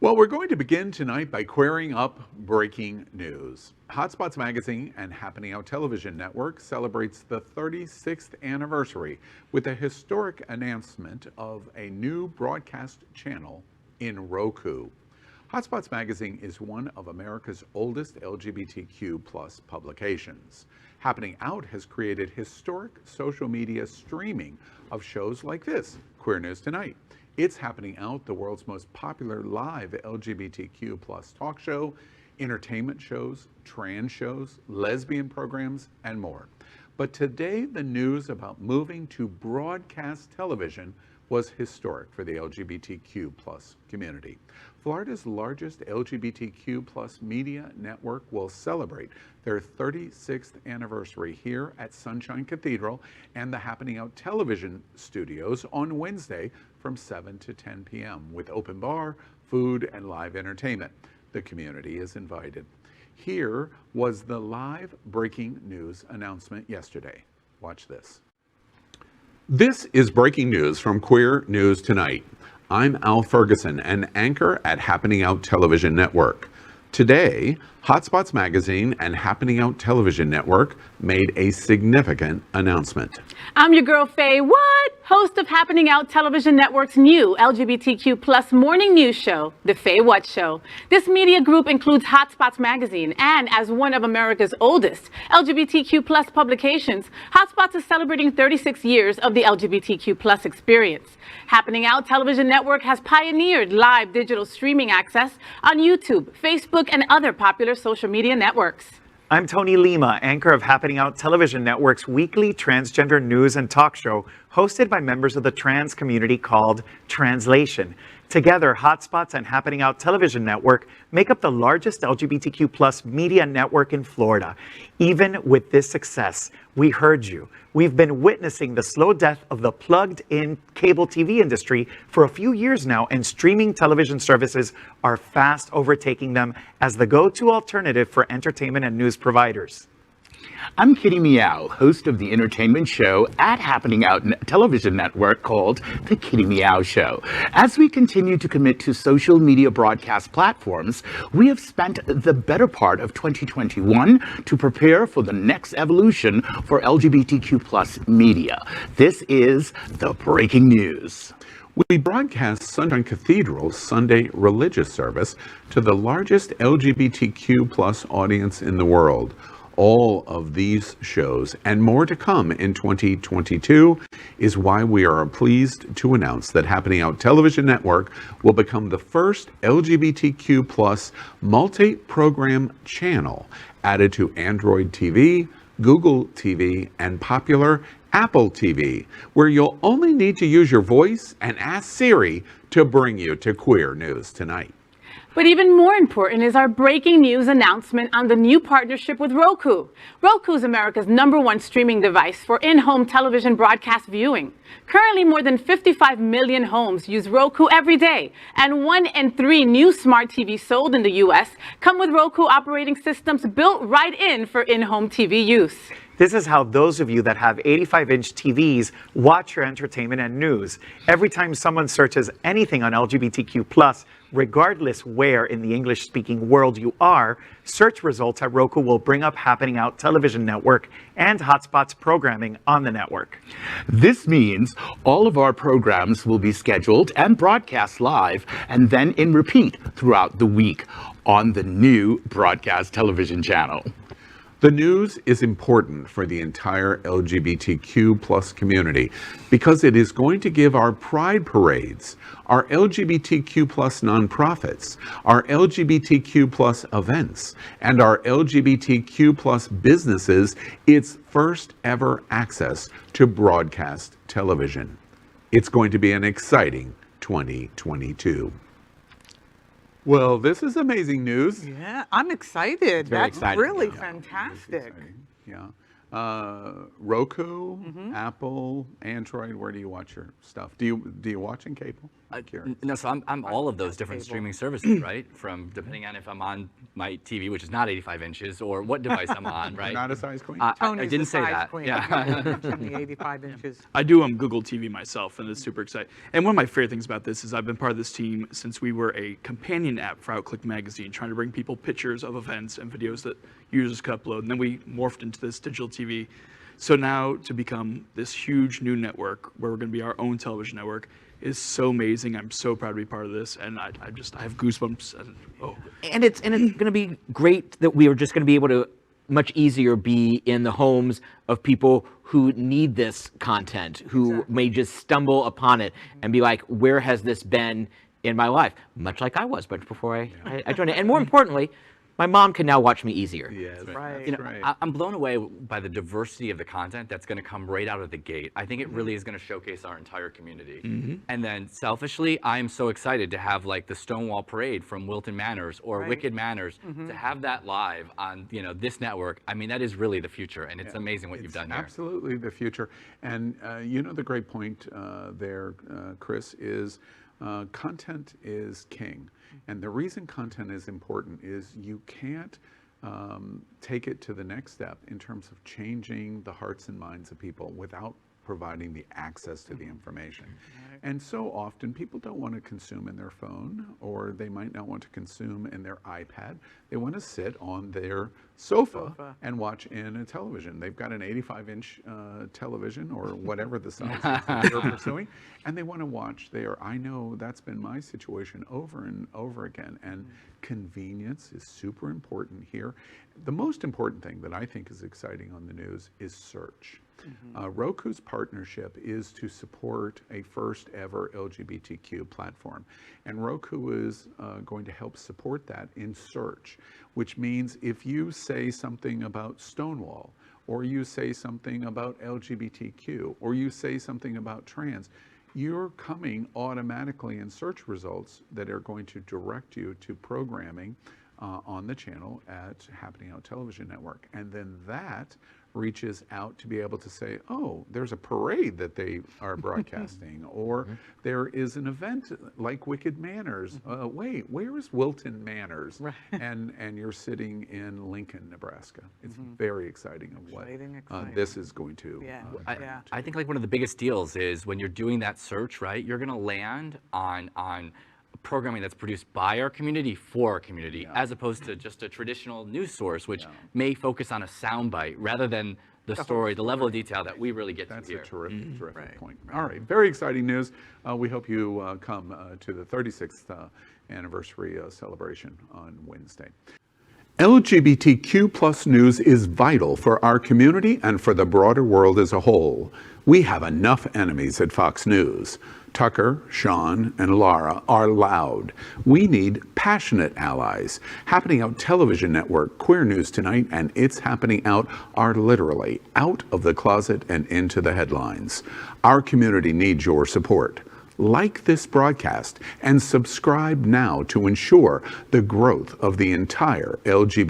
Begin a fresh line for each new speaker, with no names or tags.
Well, we're going to begin tonight by querying up breaking news. Hotspots magazine and Happening Out television network celebrates the 36th anniversary with a historic announcement of a new broadcast channel in Roku. Hotspots magazine is one of America's oldest LGBTQ plus publications. Happening Out has created historic social media streaming of shows like this, Queer News Tonight. It's Happening Out, the world's most popular live LGBTQ plus talk show, entertainment shows, trans shows, lesbian programs, and more. But today, the news about moving to broadcast television was historic for the LGBTQ plus community. Florida's largest LGBTQ plus media network will celebrate their 36th anniversary here at Sunshine Cathedral and the Happening Out television studios on Wednesday from 7 to 10 p.m. with open bar, food, and live entertainment. The community is invited. Here was the live breaking news announcement yesterday. Watch this. This is breaking news from Queer News Tonight. I'm Al Ferguson, an anchor at Happening Out Television Network. Today, Hotspots magazine and Happening Out Television Network made a significant announcement.
I'm your girl, Faye What? Host of Happening Out Television Network's new LGBTQ plus morning news show, The Faye What Show. This media group includes Hotspots magazine, and as one of America's oldest LGBTQ plus publications, Hotspots is celebrating 36 years of the LGBTQ plus experience. Happening Out Television Network has pioneered live digital streaming access on YouTube, Facebook, and other popular social media networks.
I'm Tony Lima, anchor of Happening Out Television Network's weekly transgender news and talk show, hosted by members of the trans community called Translation. Together, Hotspots and Happening Out Television Network make up the largest LGBTQ plus media network in Florida. Even with this success, we heard you. We've been witnessing the slow death of the plugged-in cable TV industry for a few years now, and streaming television services are fast overtaking them as the go-to alternative for entertainment and news providers.
I'm Kitty Meow, host of the entertainment show at Happening Out Television Network called The Kitty Meow Show. As we continue to commit to social media broadcast platforms, we have spent the better part of 2021 to prepare for the next evolution for LGBTQ plus media. This is the breaking news.
We broadcast Sunshine Cathedral's Sunday religious service to the largest LGBTQ plus audience in the world. All of these shows and more to come in 2022 is why we are pleased to announce that Happening Out Television Network will become the first LGBTQ plus multi-program channel added to Android TV, Google TV, and popular Apple TV, where you'll only need to use your voice and ask Siri to bring you to Queer News Tonight.
But even more important is our breaking news announcement on the new partnership with Roku. Roku is America's #1 streaming device for in-home television broadcast viewing. Currently, more than 55 million homes use Roku every day, and 1 in 3 new smart TVs sold in the U.S. come with Roku operating systems built right in for in-home TV use.
This is how those of you that have 85-inch TVs watch your entertainment and news. Every time someone searches anything on LGBTQ+, regardless where in the English-speaking world you are, search results at Roku will bring up Happening Out Television Network and Hotspots programming on the network.
This means all of our programs will be scheduled and broadcast live and then in repeat throughout the week on the new broadcast television channel.
The news is important for the entire LGBTQ plus community because it is going to give our pride parades, our LGBTQ plus nonprofits, our LGBTQ plus events, and our LGBTQ plus businesses its first ever access to broadcast television. It's going to be an exciting 2022. Well, this is amazing news.
Yeah, I'm excited.
Very
That's
exciting.
really
Yeah.
fantastic.
Yeah. Roku, Apple, Android. Where do you watch your stuff? Do you watch in cable? Curious.
No, so I'm all of those different streaming services, right? From depending on if I'm on my TV, which is not 85 inches, or what device I'm on, right?
Not a size queen?
I
Tony's
didn't
the
say
size
that.
queen.
Yeah.
Mentioned the 85 inches.
I do Google TV myself, and it's super exciting. And one of my favorite things about this is I've been part of this team since we were a companion app for Outclick magazine, trying to bring people pictures of events and videos that users could upload. And then we morphed into this digital TV. So now to become this huge new network where we're going to be our own television network is so amazing. I'm so proud to be part of this, and I have goosebumps.
And it's going to be great that we are just going to be able to much easier be in the homes of people who need this content, who may just stumble upon it and be like, where has this been in my life? Much like I was much before I joined it. And more importantly, my mom can now watch me easier.
Yes,
Right.
You know, I'm blown away by the diversity of the content that's going to come right out of the gate. I think it really is going to showcase our entire community. And then selfishly, I'm so excited to have like the Stonewall Parade from Wilton Manors or Wicked Manors to have that live on this network. I mean, that is really the future, and it's amazing what you've done here.
Absolutely the future. And the great point there, Chris, is content is king. And the reason content is important is you can't take it to the next step in terms of changing the hearts and minds of people without providing the access to the information. And so often people don't want to consume in their phone, or they might not want to consume in their iPad. They want to sit on their sofa and watch in a television. They've got an 85-inch television or whatever the size is that they're pursuing, and they want to watch there. I know that's been my situation over and over again, and convenience is super important here. The most important thing that I think is exciting on the news is search. Roku's partnership is to support a first ever LGBTQ platform. And Roku is going to help support that in search, which means if you say something about Stonewall, or you say something about LGBTQ, or you say something about trans, you're coming automatically in search results that are going to direct you to programming on the channel at Happening Out Television Network. And then that reaches out to be able to say, oh, there's a parade that they are broadcasting, or there is an event like Wicked Manors. Wait, where is Wilton Manors? And you're sitting in Lincoln, Nebraska. It's very exciting of what this is going to.
I think like one of the biggest deals is when you're doing that search, right? You're going to land on programming that's produced by our community for our community, as opposed to just a traditional news source, which may focus on a soundbite rather than the story, the level of detail that we really get to hear.
That's a terrific point. All right, very exciting news. We hope you come to the 36th anniversary celebration on Wednesday. LGBTQ plus news is vital for our community and for the broader world as a whole. We have enough enemies at Fox News. Tucker, Sean, and Laura are loud. We need passionate allies. Happening Out Television Network, Queer News Tonight, and It's Happening Out are literally out of the closet and into the headlines. Our community needs your support. Like this broadcast and subscribe now to ensure the growth of the entire LGBT